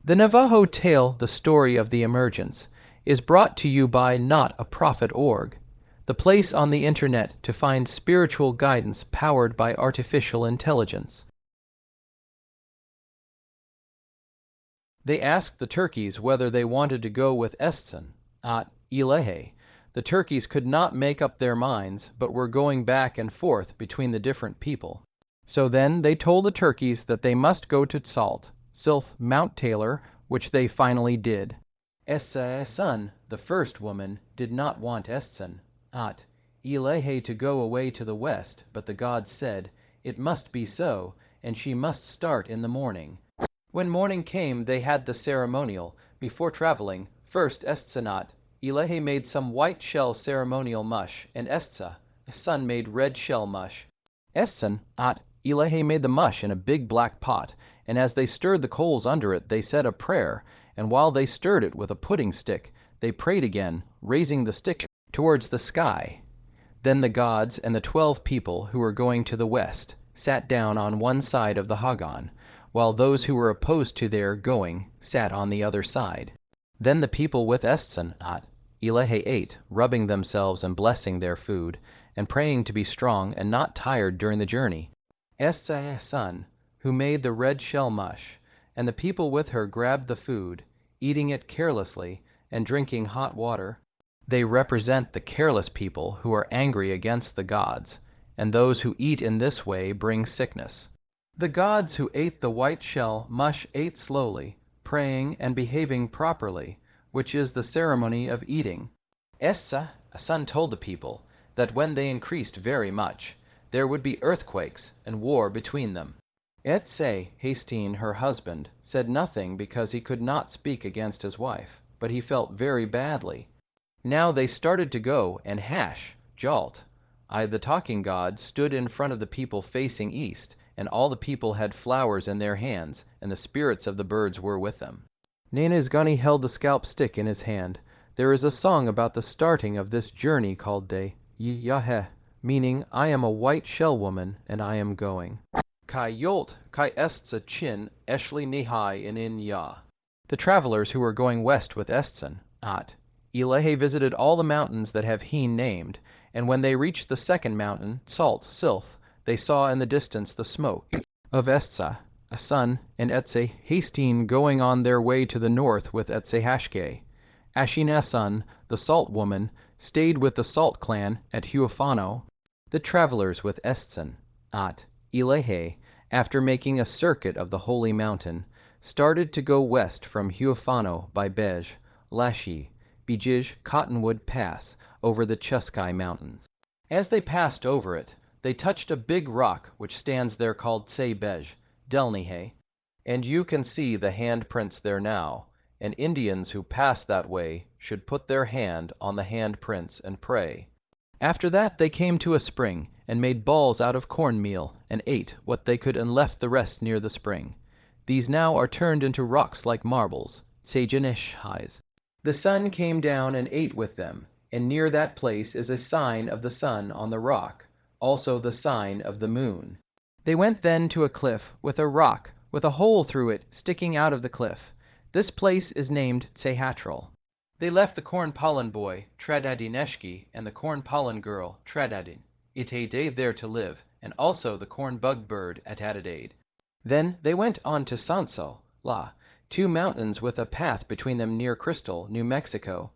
The Navajo tale, The Story of the Emergence, is brought to you by Not a Prophet.org, the place on the internet to find spiritual guidance powered by artificial intelligence. They asked the turkeys whether they wanted to go with Estsan-ah-tlehay. The turkeys could not make up their minds, but were going back and forth between the different people. So then they told the turkeys that they must go to Sylph Mount Taylor, which they finally did. Estsan, the first woman, did not want Estsan-ah-tlehay to go away to the west, but the gods said, "It must be so, and she must start in the morning." When morning came, they had the ceremonial before traveling. First Estsan-ah-tlehay made some white shell ceremonial mush, and Estsan made red shell mush. Estsan-ah-tlehay made the mush in a big black pot, and as they stirred the coals under it, they said a prayer, and while they stirred it with a pudding stick, they prayed again, raising the stick towards the sky. Then the gods and the 12 people who were going to the west sat down on one side of the Hagan, while those who were opposed to their going sat on the other side. Then the people with Estsan-ah-tlehay ate, rubbing themselves and blessing their food, and praying to be strong and not tired during the journey. Estsan, who made the red shell mush, and the people with her grabbed the food, eating it carelessly and drinking hot water. They represent the careless people who are angry against the gods, and those who eat in this way bring sickness. The gods who ate the white shell mush ate slowly, praying and behaving properly, which is the ceremony of eating. Estsan told the people that when they increased very much, there would be earthquakes and war between them. Ethkay-nah-ashi, her husband, said nothing because he could not speak against his wife, but he felt very badly. Now they started to go, and the talking god, stood in front of the people facing east, and all the people had flowers in their hands, and the spirits of the birds were with them. Nanasgani held the scalp stick in his hand. There is a song about the starting of this journey called De Yaheh, meaning I am a white shell woman, and I am going. Kai-yolt Estsa-tlehay in Ya. The travelers who were going west with Estsan-ah-tlehay visited all the mountains that have Heen named, and when they reached the second mountain, Sylph, they saw in the distance the smoke of Estsan and Ethkay-nah-ashi going on their way to the north with Ethkay-nah-ashi. Ashinasan, the salt woman, stayed with the Salt Clan at Huafano. The travelers with Estsan-ah-tlehay, after making a circuit of the holy mountain, started to go west from Huafano by Bej, Lashi, Bijij, Cottonwood Pass over the Chuskai Mountains. As they passed over it, they touched a big rock which stands there called Bej, Delnihe, and you can see the handprints there now, and Indians who pass that way should put their hand on the handprints and pray. After that they came to a spring, and made balls out of cornmeal, and ate what they could and left the rest near the spring. These now are turned into rocks like marbles, Tsejanishhais. The sun came down and ate with them, and near that place is a sign of the sun on the rock, also the sign of the moon. They went then to a cliff with a rock with a hole through it sticking out of the cliff. This place is named Tsehatral. They left the corn pollen boy, Tradadineshki, and the corn pollen girl, Tradadin, Itade there to live, and also the corn bug bird at Atadade. Then they went on to Sanso-la, 2 mountains with a path between them near Crystal, New Mexico.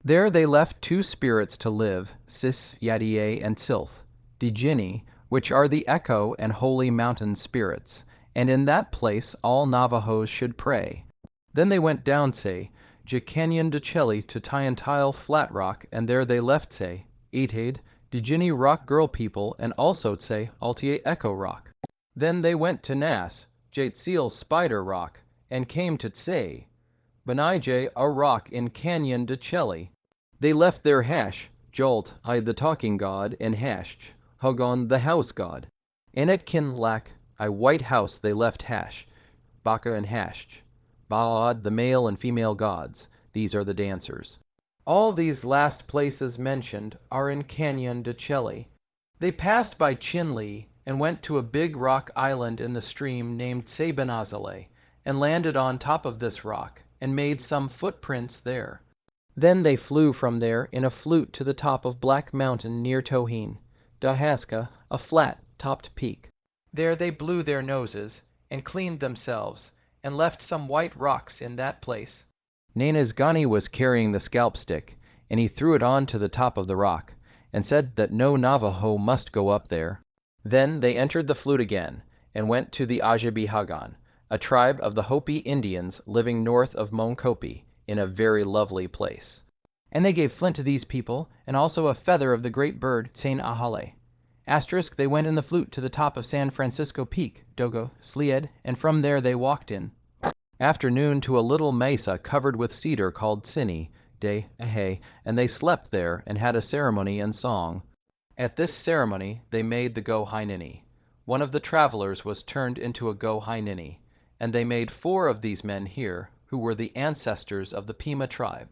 There they left 2 spirits to live, Sis-Yadier and Sylph, Digini, which are the echo and holy mountain spirits, and in that place all Navajos should pray. Then they went down Canyon de Chelly to Tayantile Flat Rock, and there they left Atade, Digini Rock Girl People, and also Altier Echo Rock. Then they went to Nas, Jatsil Spider Rock, and came to Banijay, a rock in Canyon de Chelly. They left their Jolt, the talking god, and Hagon, the house god. And at Kinlak, a white house they left Baka and Baad, the male and female gods. These are the dancers. All these last places mentioned are in Canyon de Chelly. They passed by Chinle and went to a big rock island in the stream named Sebanazale, and landed on top of this rock, and made some footprints there. Then they flew from there in a flute to the top of Black Mountain near Tohine, Dahaska, a flat-topped peak. There they blew their noses, and cleaned themselves, and left some white rocks in that place. Nanasgani was carrying the scalp stick, and he threw it on to the top of the rock, and said that no Navajo must go up there. Then they entered the flute again, and went to the Ajabihagan, a tribe of the Hopi Indians living north of Monkopi, in a very lovely place. And they gave flint to these people, and also a feather of the great bird Estsan-ah-tlehay. Asterisk, they went in the flute to the top of San Francisco Peak, Dogo, Slied, and from there they walked in afternoon to a little mesa covered with cedar called Sini, de-ah-hay, and they slept there and had a ceremony and song. At this ceremony they made the go-hi-nini. One of the travelers was turned into a go-hi-nini, and they made 4 of these men here, who were the ancestors of the Pima tribe.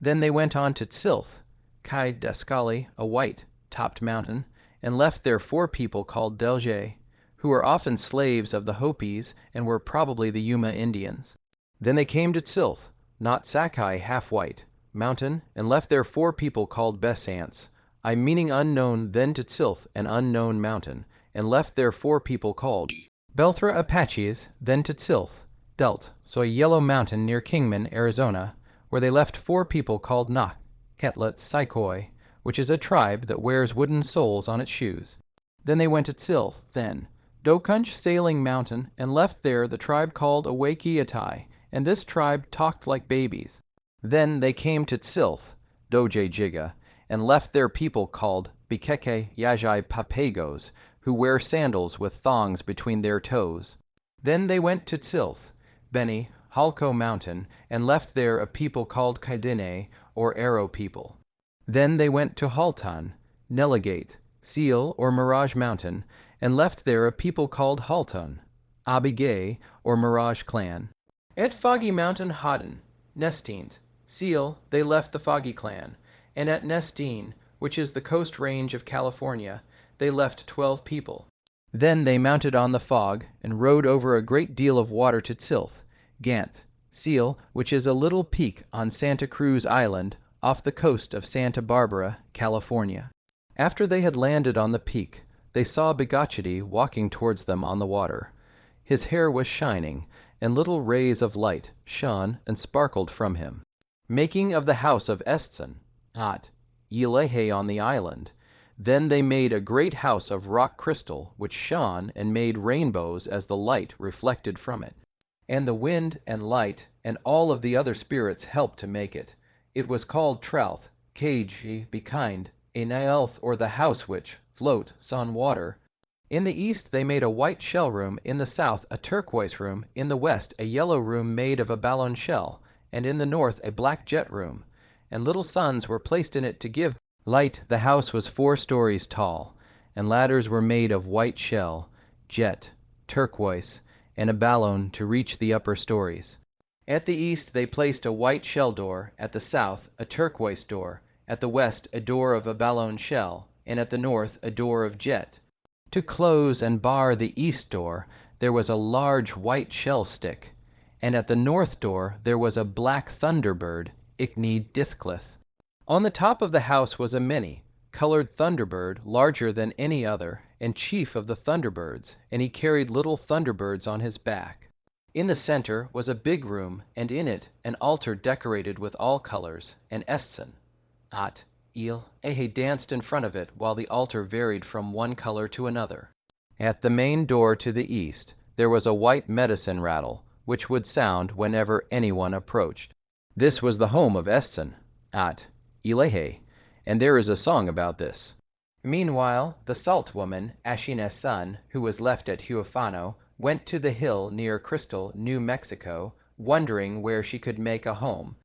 Then they went on to Tsilth, Kai-de-Chelly, a white-topped mountain, and left there 4 people called Delge, who were often slaves of the Hopis and were probably the Yuma Indians. Then they came to Tsilth, not Sakai half-white, mountain, and left there 4 people called Besants, I meaning unknown, then to Tsilth, an unknown mountain, and left there 4 people called Belthra Apaches, then to Tsilth, Delt, so a yellow mountain near Kingman, Arizona, where they left 4 people called Nak, Ketlet, Saikoi, which is a tribe that wears wooden soles on its shoes. Then they went to Tsilth, then, Dokunch Sailing Mountain, and left there the tribe called Awakietai, and this tribe talked like babies. Then they came to Tsilth, Doje Jiga, and left their people called Bikeke-Yajai Papagos, who wear sandals with thongs between their toes. Then they went to Tsilth, Beni, Halko Mountain, and left there a people called Kaidine, or Arrow people. Then they went to Haltan, Neligate, Seal, or Mirage Mountain, and left there a people called Halton, Abigay, or Mirage Clan. At Foggy Mountain Haden, Nestines, Seal, they left the Foggy Clan, and at Nestine, which is the coast range of California, they left 12 people. Then they mounted on the Fog, and rode over a great deal of water to Tsilth, Gant, Seal, which is a little peak on Santa Cruz Island, off the coast of Santa Barbara, California. After they had landed on the peak, they saw Bigachity walking towards them on the water. His hair was shining, and little rays of light shone and sparkled from him. Making of the house of Estsan-ah-tlehay on the island. Then they made a great house of rock crystal, which shone and made rainbows as the light reflected from it. And the wind and light and all of the other spirits helped to make it. It was called Tralth, Kagi, be kind, a Naelth, or the house which float on water. In the east they made a white shell room, in the south a turquoise room, in the west a yellow room made of abalone shell, and in the north a black jet room, and little suns were placed in it to give light. The house was 4 stories tall, and ladders were made of white shell, jet, turquoise, and abalone to reach the upper stories. At the east they placed a white shell door, at the south a turquoise door, at the west a door of abalone shell, and at the north a door of jet. To close and bar the east door there was a large white shell stick, and at the north door there was a black thunderbird, Ikni-dithclith. On the top of the house was a many-colored thunderbird, larger than any other, and chief of the thunderbirds, and he carried little thunderbirds on his back. In the center was a big room, and in it an altar decorated with all colors, and Estsan-ah-tlehay danced in front of it while the altar varied from one color to another. At the main door to the east there was a white medicine rattle, which would sound whenever anyone approached. This was the home of Estsan-ah-tlehay, and there is a song about this. Meanwhile, the salt woman, Ashina's son, who was left at Huafano, went to the hill near Crystal, New Mexico, wondering where she could make a home.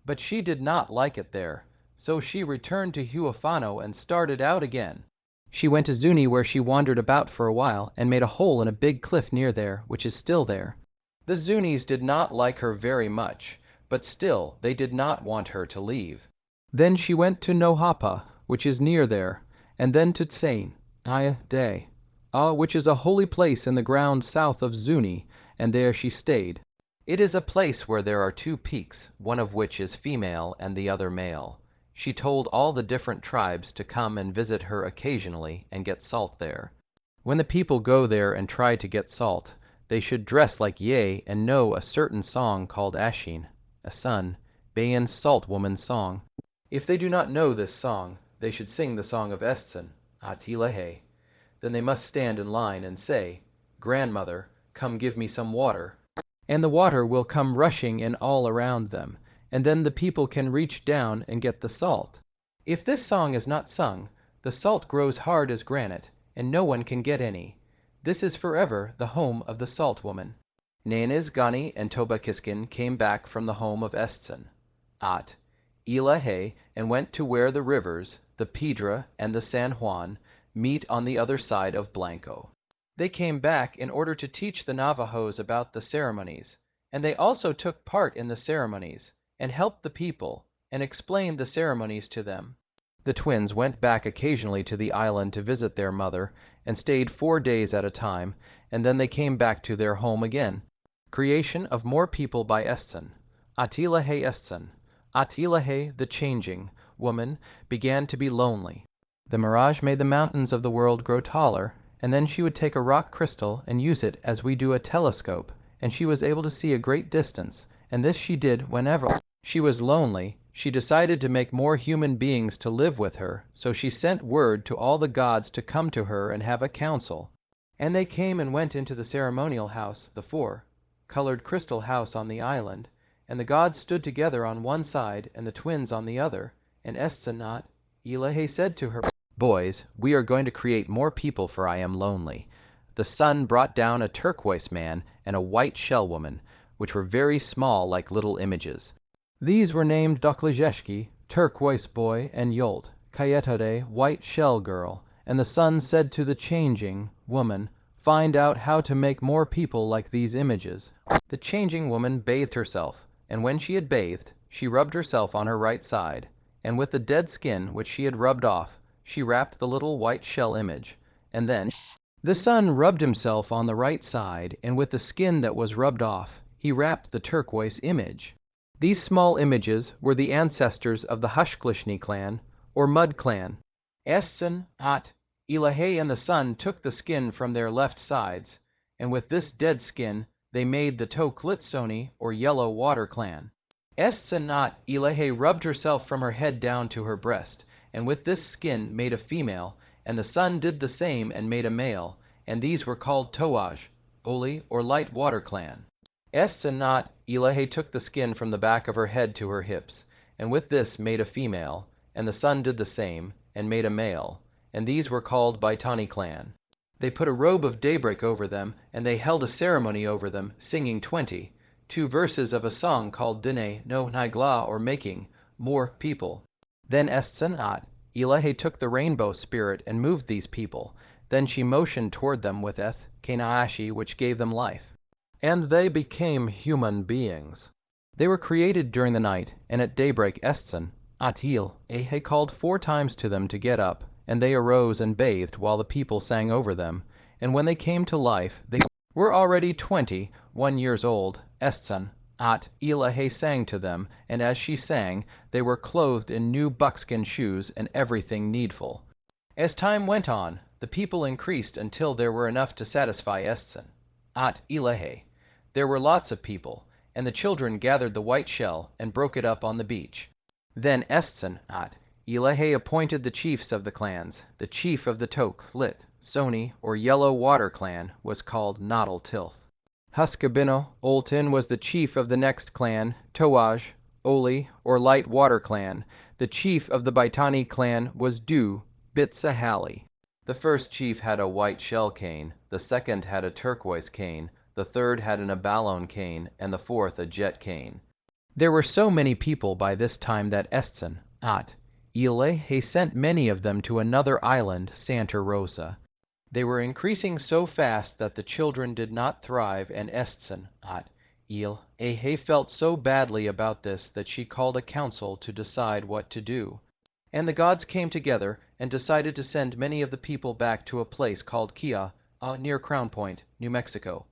But she did not like it there, so she returned to Huafano and started out again. She went to Zuni, where she wandered about for a while, and made a hole in a big cliff near there, which is still there. The Zunis did not like her very much, but still they did not want her to leave. Then she went to Nohapa, which is near there, and then to Tsain-ah-day, which is a holy place in the ground south of Zuni, and there she stayed. It is a place where there are two peaks, one of which is female and the other male. She told all the different tribes to come and visit her occasionally and get salt there. When the people go there and try to get salt, they should dress like Ye and know a certain song called Ashin, a son, Bayan's salt woman's song. If they do not know this song, they should sing the song of Estsan-ah-tlehay. Then they must stand in line and say, "Grandmother, come give me some water." And the water will come rushing in all around them, and then the people can reach down and get the salt. If this song is not sung, the salt grows hard as granite, and no one can get any. This is forever the home of the salt woman. Nanes, Gani, and Tobakiskin came back from the home of Estsan-ah-tlehay and went to where the rivers, the Piedra and the San Juan, meet on the other side of Blanco. They came back in order to teach the Navajos about the ceremonies, and they also took part in the ceremonies, and helped the people, and explained the ceremonies to them. The twins went back occasionally to the island to visit their mother, and stayed 4 days at a time, and then they came back to their home again. Creation of more people by Estsan-ah-tlehay. Estsan-ah-tlehay, the changing woman, began to be lonely. The mirage made the mountains of the world grow taller, and then she would take a rock crystal and use it as we do a telescope, and she was able to see a great distance, and this she did whenever she was lonely. She decided to make more human beings to live with her, so she sent word to all the gods to come to her and have a council. And they came and went into the ceremonial house, the four-colored crystal house on the island, and the gods stood together on one side and the twins on the other, and Estsan-ah-tlehay said to her, "Boys, we are going to create more people, for I am lonely." The sun brought down a turquoise man and a white shell woman, which were very small like little images. These were named Doklajeshki, turquoise boy, and Yolt, Kayetade, white shell girl, and the sun said to the changing woman, "Find out how to make more people like these images." The changing woman bathed herself, and when she had bathed, she rubbed herself on her right side, and with the dead skin which she had rubbed off, she wrapped the little white shell image, and then the sun rubbed himself on the right side, and with the skin that was rubbed off, he wrapped the turquoise image. These small images were the ancestors of the Hushklishni clan, or Mud clan. Estsan-ah-tlehay and the sun took the skin from their left sides, and with this dead skin they made the Tok-Litsoni, or Yellow Water clan. Estsan-ah-tlehay rubbed herself from her head down to her breast, and with this skin made a female, and the sun did the same and made a male, and these were called Towaj, Oli, or Light Water clan. Estsan-ah-tlehay took the skin from the back of her head to her hips, and with this made a female, and the sun did the same, and made a male, and these were called Bitahni clan. They put a robe of daybreak over them, and they held a ceremony over them, singing 22 verses of a song called Dine no Nigla, or making more people. Then Estsan-ah-tlehay took the rainbow spirit and moved these people. Then she motioned toward them with Ethkay-nah-ashi, which gave them life. And they became human beings. They were created during the night, and at daybreak Estsan-ah-tlehay called 4 times to them to get up, and they arose and bathed while the people sang over them. And when they came to life, they were already 21 years old. Estsan-ah-tlehay sang to them, and as she sang, they were clothed in new buckskin shoes and everything needful. As time went on, the people increased until there were enough to satisfy Estsan-ah-tlehay. There were lots of people, and the children gathered the white shell and broke it up on the beach. Then Estsan-ah-tlehay appointed the chiefs of the clans. The chief of the Tok-Litsoni, or Yellow Water clan, was called Noddle-Tilth. Huskabino Oltin was the chief of the next clan, Towaj, Oli, or Light Water clan. The chief of the Bitahni clan was Du-Bitsahali. The first chief had a white shell cane, the second had a turquoise cane, the third had an abalone cane, and the fourth a jet cane. There were so many people by this time that Estsan-ah-tlehay sent many of them to another island, Santa Rosa. They were increasing so fast that the children did not thrive, and Estsan-ah-tlehay felt so badly about this that she called a council to decide what to do. And the gods came together and decided to send many of the people back to a place called Kih-ah-ah near Crown Point, New Mexico.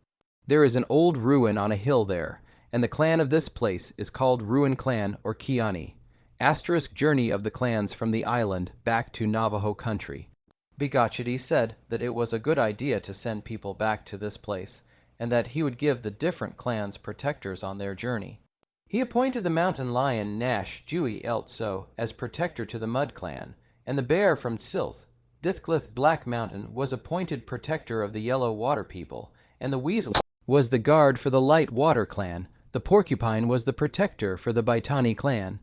There is an old ruin on a hill there, and the clan of this place is called Ruin Clan or Kih-ah-ah. Asterisk journey of the clans from the island back to Navajo country. Bitahni said that it was a good idea to send people back to this place, and that he would give the different clans protectors on their journey. He appointed the mountain lion Nash Jewi-eltso as protector to the Mud Clan, and the bear from Silth, Dithglith Black Mountain, was appointed protector of the Yellow Water people, and the weasel was the guard for the Light Water Clan. The porcupine was the protector for the Bitahni clan.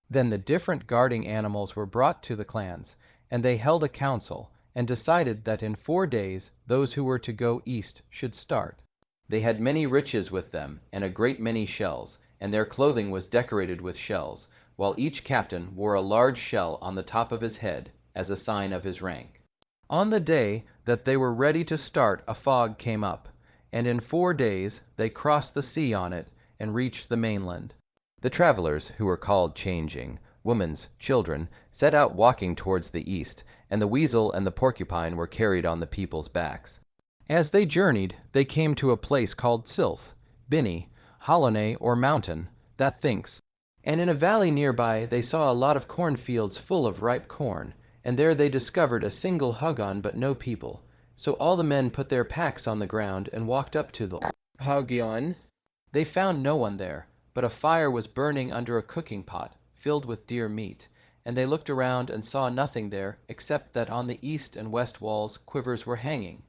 Then the different guarding animals were brought to the clans, and they held a council, and decided that in 4 days those who were to go east should start. They had many riches with them, and a great many shells, and their clothing was decorated with shells, while each captain wore a large shell on the top of his head, as a sign of his rank. On the day that they were ready to start, a fog came up, and in 4 days they crossed the sea on it, and reached the mainland. The travelers, who were called changing, women's children, set out walking towards the east, and the weasel and the porcupine were carried on the people's backs. As they journeyed, they came to a place called Silth, Binny, Halone or mountain, that thinks, and in a valley nearby they saw a lot of cornfields full of ripe corn, and there they discovered a single Hugon but no people. So all the men put their packs on the ground and walked up to the Hugon. They found no one there, but a fire was burning under a cooking pot filled with deer meat, and they looked around and saw nothing there except that on the east and west walls quivers were hanging,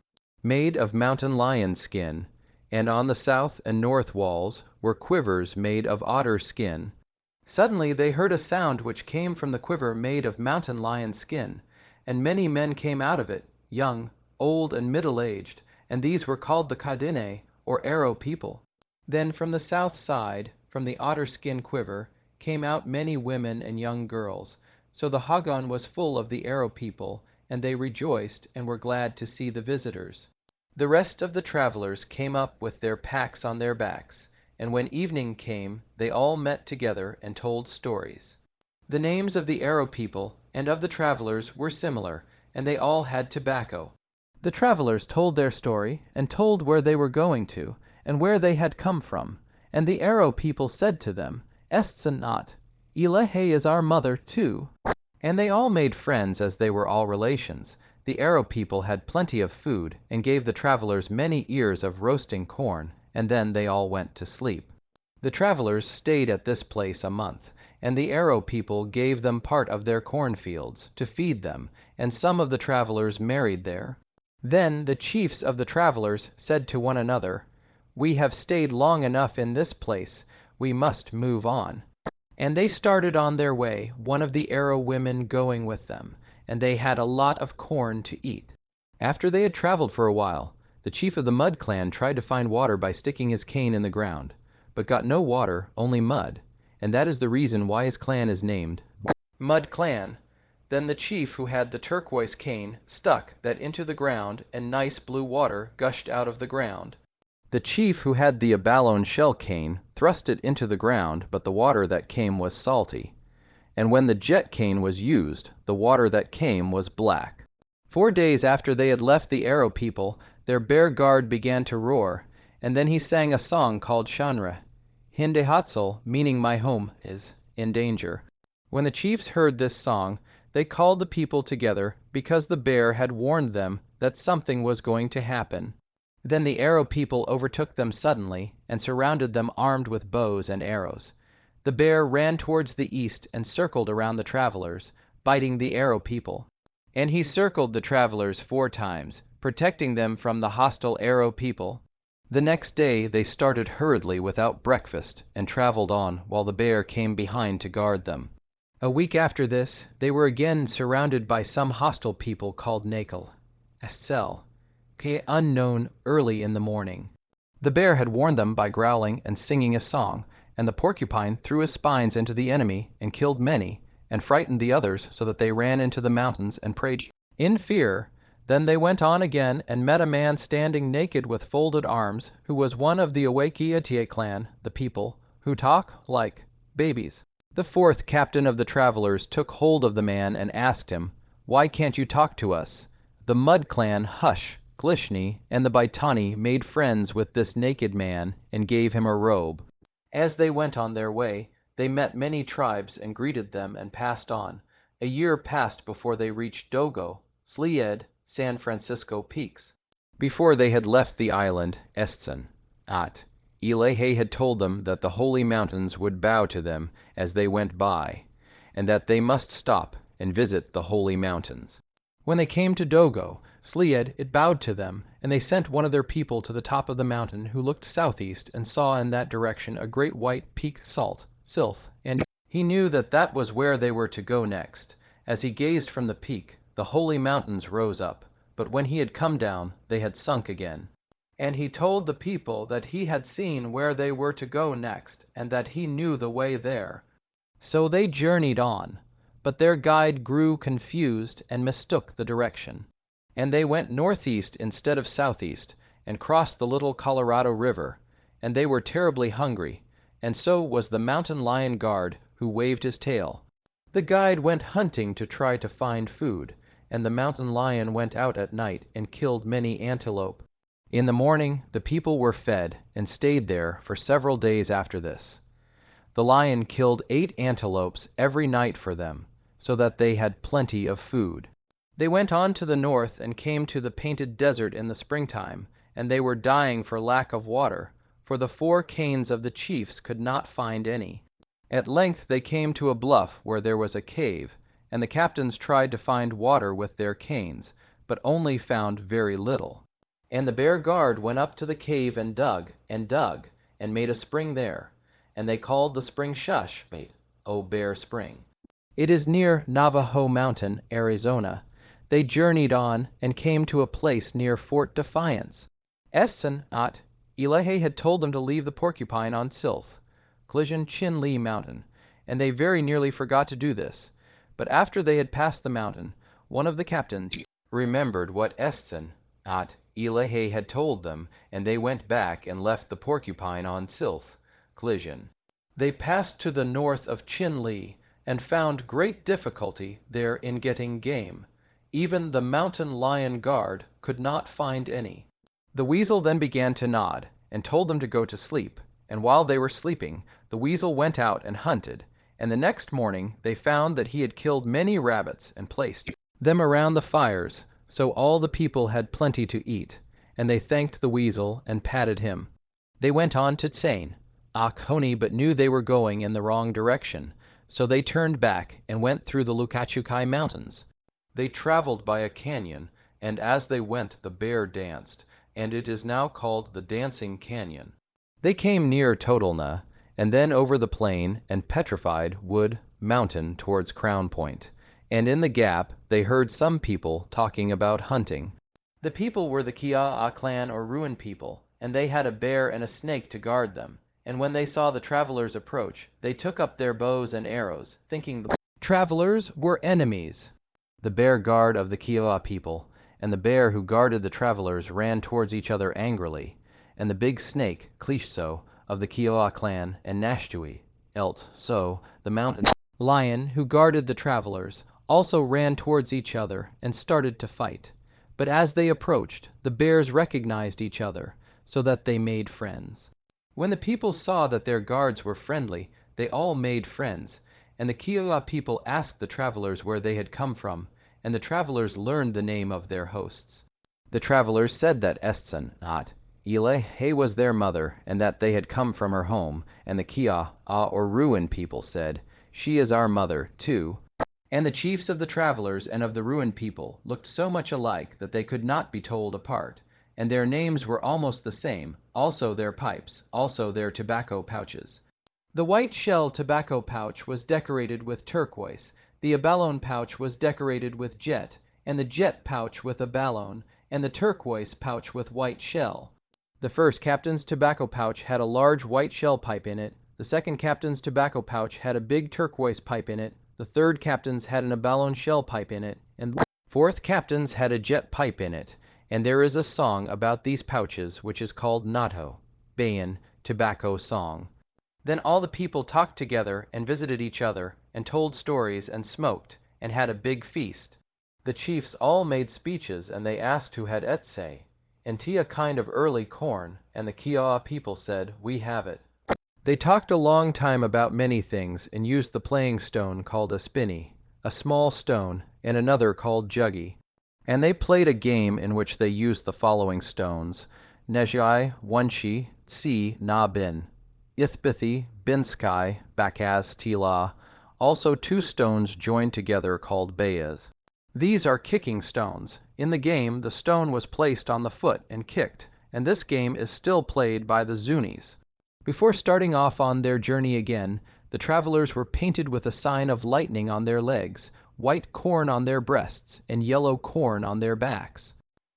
made of mountain lion skin, and on the south and north walls were quivers made of otter skin. Suddenly they heard a sound which came from the quiver made of mountain lion skin, and many men came out of it, young, old, and middle-aged, and these were called the Kadine, or Arrow people. Then from the south side, from the otter skin quiver, came out many women and young girls. So the Hugon was full of the Arrow people, and they rejoiced and were glad to see the visitors. The rest of the travelers came up with their packs on their backs, and when evening came they all met together and told stories. The names of the Arrow people and of the travelers were similar, and they all had tobacco. The travelers told their story, and told where they were going to, and where they had come from. And the Arrow people said to them, Estsan-ah-tlehay is our mother too. And they all made friends, as they were all relations. The Arrow people had plenty of food, and gave the travelers many ears of roasting corn, and then they all went to sleep. The travelers stayed at this place a month, and the Arrow people gave them part of their cornfields to feed them, and some of the travelers married there. Then the chiefs of the travelers said to one another, We have stayed long enough in this place, we must move on. And they started on their way, one of the Arrow women going with them, and they had a lot of corn to eat. After they had traveled for a while, the chief of the Mud Clan tried to find water by sticking his cane in the ground, but got no water, only mud, and that is the reason why his clan is named Mud Clan. Then the chief who had the turquoise cane stuck that into the ground, and nice blue water gushed out of the ground. The chief who had the abalone shell cane thrust it into the ground, but the water that came was salty. And when the jet cane was used, the water that came was black. 4 days after they had left the Arrow people, their bear guard began to roar, and then he sang a song called Shanra. Hindehatsel, meaning my home, is in danger. When the chiefs heard this song, they called the people together, because the bear had warned them that something was going to happen. Then the Arrow people overtook them suddenly, and surrounded them armed with bows and arrows. The bear ran towards the east and circled around the travelers, biting the Arrow people. And he circled the travelers 4 times, protecting them from the hostile Arrow people. The next day they started hurriedly without breakfast, and traveled on while the bear came behind to guard them. A week after this, they were again surrounded by some hostile people called Nakal, Astsel, unknown, early in the morning. The bear had warned them by growling and singing a song, and the porcupine threw his spines into the enemy and killed many, and frightened the others so that they ran into the mountains and prayed in fear. Then they went on again and met a man standing naked with folded arms, who was one of the Ethkay-nah-ashi clan, the people, who talk like babies. The 4th captain of the travelers took hold of the man and asked him, Why can't you talk to us? The Mud Clan, Hush, Glishni, and the Bitahni made friends with this naked man and gave him a robe. As they went on their way, they met many tribes and greeted them and passed on. A year passed before they reached Dogo, Slied, San Francisco peaks. Before they had left the island, Estsan-ah-tlehay had told them that the holy mountains would bow to them as they went by, and that they must stop and visit the holy mountains. When they came to Dogo, Slied, it bowed to them, and they sent one of their people to the top of the mountain, who looked southeast and saw in that direction a great white peak Silth, and he knew that that was where they were to go next. As he gazed from the peak, the holy mountains rose up, but when he had come down, they had sunk again. And he told the people that he had seen where they were to go next, and that he knew the way there. So they journeyed on, but their guide grew confused and mistook the direction. And they went northeast instead of southeast, and crossed the little Colorado River, and they were terribly hungry, and so was the mountain lion guard, who waved his tail. The guide went hunting to try to find food, and the mountain lion went out at night and killed many antelope. In the morning the people were fed, and stayed there for several days after this. The lion killed 8 antelopes every night for them, so that they had plenty of food. They went on to the north and came to the Painted Desert in the springtime, and they were dying for lack of water, for the 4 canes of the chiefs could not find any. At length they came to a bluff where there was a cave, and the captains tried to find water with their canes, but only found very little. And the bear guard went up to the cave and dug, and made a spring there, and they called the spring Shush, O Bear Spring. It is near Navajo Mountain, Arizona. They journeyed on and came to a place near Fort Defiance. Estsan-ah-tlehay had told them to leave the porcupine on Silth, Chin-Lee Mountain, and they very nearly forgot to do this. But after they had passed the mountain, one of the captains remembered what Estsan-ah-tlehay had told them, and they went back and left the porcupine on Silth, Chin. They passed to the north of Lee, and found great difficulty there in getting game. Even the mountain lion guard could not find any. The weasel then began to nod, and told them to go to sleep, and while they were sleeping, the weasel went out and hunted, and the next morning they found that he had killed many rabbits and placed them around the fires, so all the people had plenty to eat, and they thanked the weasel and patted him. They went on to Tsane-ah-kone, but knew they were going in the wrong direction, so they turned back and went through the Lukachukai Mountains. They traveled by a canyon, and as they went the bear danced, and it is now called the Dancing Canyon. They came near Totelnah, and then over the plain and Petrified Wood Mountain towards Crown Point, and in the gap they heard some people talking about hunting. The people were the Kih-ah-ah Clan or Ruin people, and they had a bear and a snake to guard them, and when they saw the travelers approach, they took up their bows and arrows, thinking the travelers were enemies. The bear guard of the Kih-ah-ah people and the bear who guarded the travelers ran towards each other angrily, and the big snake, Klishso, of the Kih-ah-ah Clan, and Nashtui, the mountain lion who guarded the travelers, also ran towards each other and started to fight. But as they approached, the bears recognized each other, so that they made friends. When the people saw that their guards were friendly, they all made friends, and the Kih-ah-ah people asked the travelers where they had come from, and the travelers learned the name of their hosts. The travelers said that Estsan-ah-tlehay was their mother, and that they had come from her home, and the Kih-ah-ah or Ruin people said, "She is our mother, too." And the chiefs of the travelers and of the Ruin people looked so much alike that they could not be told apart, and their names were almost the same, also their pipes, also their tobacco pouches. The white shell tobacco pouch was decorated with turquoise, the abalone pouch was decorated with jet, and the jet pouch with abalone, and the turquoise pouch with white shell. The first captain's tobacco pouch had a large white shell pipe in it, the second captain's tobacco pouch had a big turquoise pipe in it, the third captain's had an abalone shell pipe in it, and the fourth captain's had a jet pipe in it, and there is a song about these pouches which is called Nato, Bayan, Tobacco Song. Then all the people talked together and visited each other, and told stories and smoked, and had a big feast. The chiefs all made speeches, and they asked who had Etsay, and tea a kind of early corn, and the Kih-ah-ah people said, "We have it." They talked a long time about many things and used the playing stone called a spinny, a small stone, and another called juggy. And they played a game in which they used the following stones: Nejai, Wunshi, Tsi, Na Bin, Ithbithi, Binsky, Bakaz, Tila, also two stones joined together called Bayas. These are kicking stones. In the game, the stone was placed on the foot and kicked, and this game is still played by the Zunis. Before starting off on their journey again, the travelers were painted with a sign of lightning on their legs, white corn on their breasts, and yellow corn on their backs.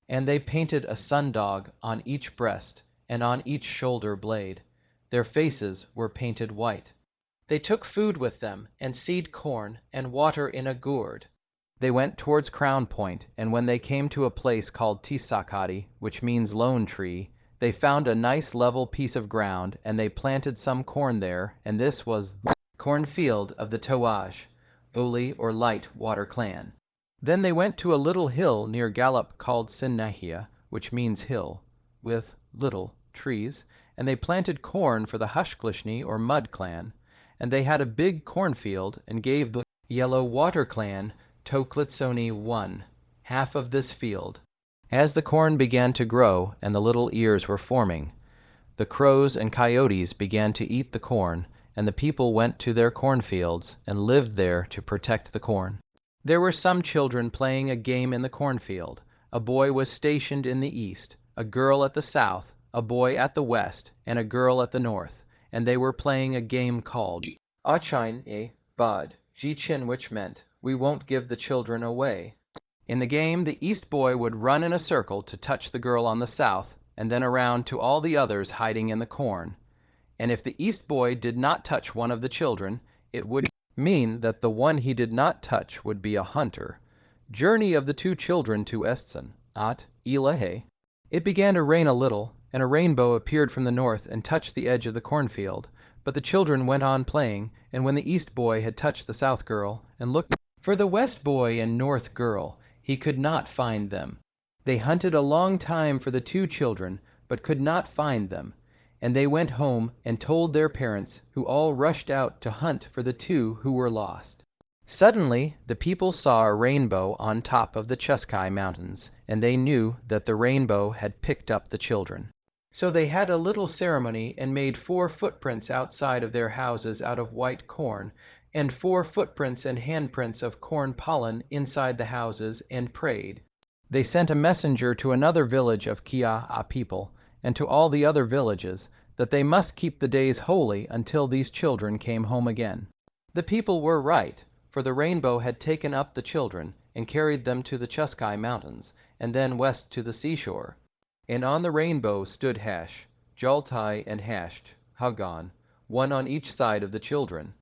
And they painted a sundog on each breast and on each shoulder blade. Their faces were painted white. They took food with them, and seed corn, and water in a gourd. They went towards Crown Point, and when they came to a place called Tisakati, which means lone tree, they found a nice level piece of ground, and they planted some corn there, and this was the cornfield of the Towaj, Oli or Light Water Clan. Then they went to a little hill near Gallup called Sinnahia, which means hill, with little trees, and they planted corn for the Hushklishni or Mud Clan, and they had a big cornfield, and gave the Yellow Water Clan Toklitsoni 1, half of this field. As the corn began to grow and the little ears were forming, the crows and coyotes began to eat the corn, and the people went to their cornfields and lived there to protect the corn. There were some children playing a game in the cornfield. A boy was stationed in the east, a girl at the south, a boy at the west, and a girl at the north, and they were playing a game called Achine-e-Bad Ji-Chin, which meant, "We won't give the children away." In the game, the east boy would run in a circle to touch the girl on the south, and then around to all the others hiding in the corn. And if the east boy did not touch one of the children, it would mean that the one he did not touch would be a hunter. Journey of the two children to Estsan-ah-tlehay. It began to rain a little, and a rainbow appeared from the north and touched the edge of the cornfield. But the children went on playing, and when the east boy had touched the south girl, and looked for the west boy and north girl, he could not find them. They hunted a long time for the two children, but could not find them. And they went home and told their parents, who all rushed out to hunt for the two who were lost. Suddenly the people saw a rainbow on top of the Chuskai Mountains, and they knew that the rainbow had picked up the children. So they had a little ceremony and made 4 footprints outside of their houses out of white corn, and 4 footprints and handprints of corn pollen inside the houses, and prayed. They sent a messenger to another village of Kih-ah-ah people, and to all the other villages, that they must keep the days holy until these children came home again. The people were right, for the rainbow had taken up the children, and carried them to the Chuskai Mountains, and then west to the seashore. And on the rainbow stood Hash, Jaltai and Hasht, Hagan, one on each side of the children.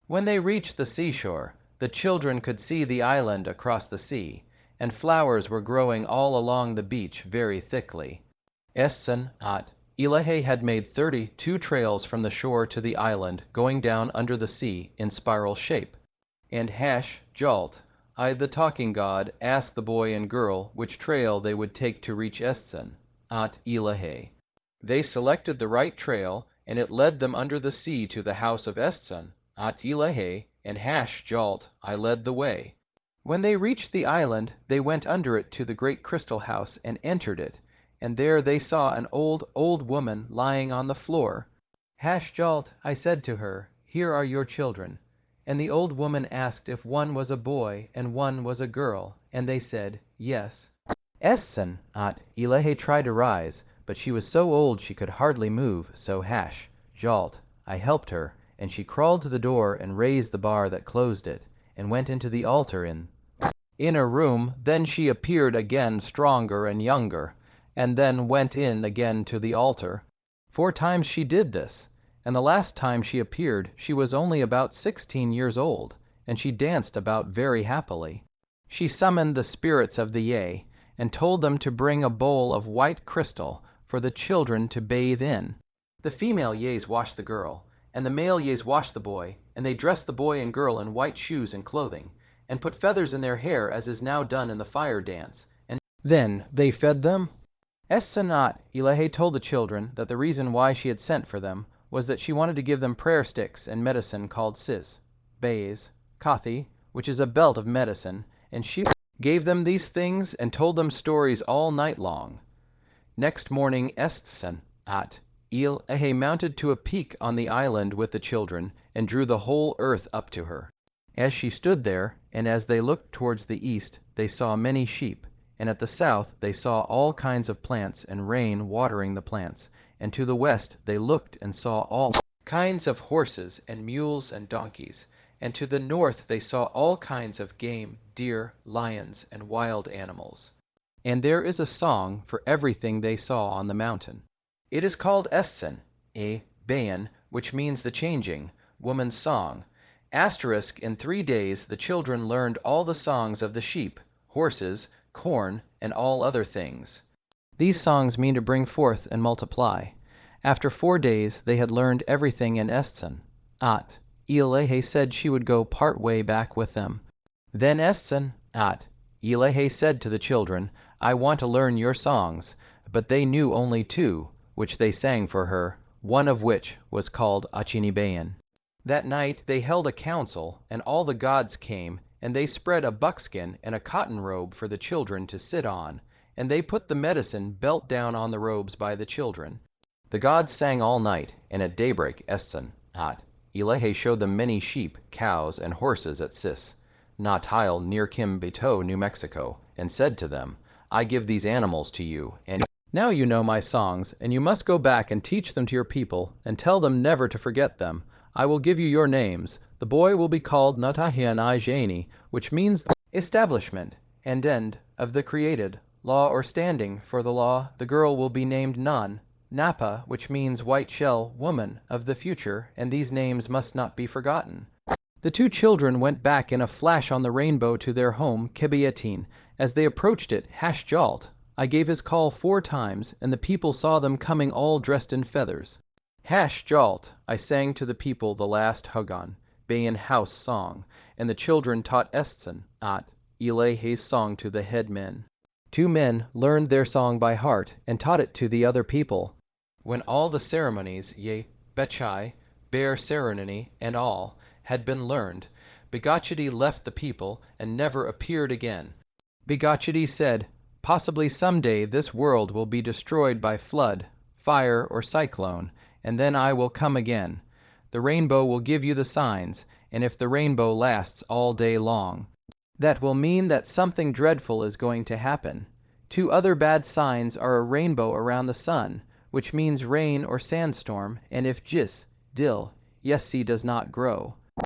When they reached the seashore, the children could see the island across the sea, and flowers were growing all along the beach very thickly. Estsan-ah-tlehay had made 32 trails from the shore to the island, going down under the sea in spiral shape. And Hash-Jalt, the talking god, asked the boy and girl which trail they would take to reach Estsan-ah-tlehay. They selected the right trail, and it led them under the sea to the house of Estsan-ah-tlehay, and Hash-Jalt led the way. When they reached the island, they went under it to the great crystal house and entered it, and there they saw an old woman lying on the floor. Hash-Jalt, I said to her, "Here are your children." And the old woman asked if one was a boy and one was a girl, and they said, "Yes." Estsan-ah-tlehay tried to rise, but she was so old she could hardly move, so Hash-Jalt helped her, and she crawled to the door and raised the bar that closed it, and went into the altar in a room. Then she appeared again stronger and younger, and then went in again to the altar. 4 times she did this, and the last time she appeared she was only about 16 years old, and she danced about very happily. She summoned the spirits of the Yei, and told them to bring a bowl of white crystal for the children to bathe in. The female Yeis washed the girl, and the male Yeis washed the boy, and they dressed the boy and girl in white shoes and clothing, and put feathers in their hair as is now done in the fire dance, and then they fed them. Estsan-ah-tlehay told the children that the reason why she had sent for them was that she wanted to give them prayer sticks and medicine called sis, bays, kathi, which is a belt of medicine, and she gave them these things and told them stories all night long. Next morning Estsan-ah-tlehay mounted to a peak on the island with the children, and drew the whole earth up to her. As she stood there, and as they looked towards the east, they saw many sheep, and at the south they saw all kinds of plants and rain watering the plants, and to the west they looked and saw all kinds of horses and mules and donkeys, and to the north they saw all kinds of game, deer, lions, and wild animals. And there is a song for everything they saw on the mountain. It is called Estsan-ah-tlehay, which means the changing, woman's song. In 3 days the children learned all the songs of the sheep, horses, corn, and all other things. These songs mean to bring forth and multiply. After 4 days they had learned everything, and Estsan-ah-tlehay said she would go part way back with them. Then Estsan-ah-tlehay said to the children, I want to learn your songs, but they knew only 2, which they sang for her, one of which was called Achinibayan. That night they held a council, and all the gods came, and they spread a buckskin and a cotton robe for the children to sit on, and they put the medicine belt down on the robes by the children. The gods sang all night, and at daybreak Estsan-ah-tlehay showed them many sheep, cows, and horses at Cis-nah-tlehay near Quibdó, New Mexico, and said to them, I give these animals to you, and now you know my songs, and you must go back and teach them to your people, and tell them never to forget them. I will give you your names. The boy will be called Natahian-Ajani, which means establishment and end of the created, law or standing for the law. The girl will be named Napa, which means white shell, woman of the future, and these names must not be forgotten. The 2 children went back in a flash on the rainbow to their home, Kih-ah-ah. As they approached it, Hash-jalt, I gave his call 4 times, and the people saw them coming all dressed in feathers. Hash-jalt, I sang to the people the last Hugon, Bayan house song, and the children taught Estsan-ah-tlehay song to the head men. 2 men learned their song by heart, and taught it to the other people. When all the ceremonies, bechai, bear ceremony, and all, had been learned, Bitahni left the people, and never appeared again. Bitahni said, possibly someday this world will be destroyed by flood, fire, or cyclone, and then I will come again. The rainbow will give you the signs, and if the rainbow lasts all day long, that will mean that something dreadful is going to happen. 2 other bad signs are a rainbow around the sun, which means rain or sandstorm, and if dil, yesi does not grow.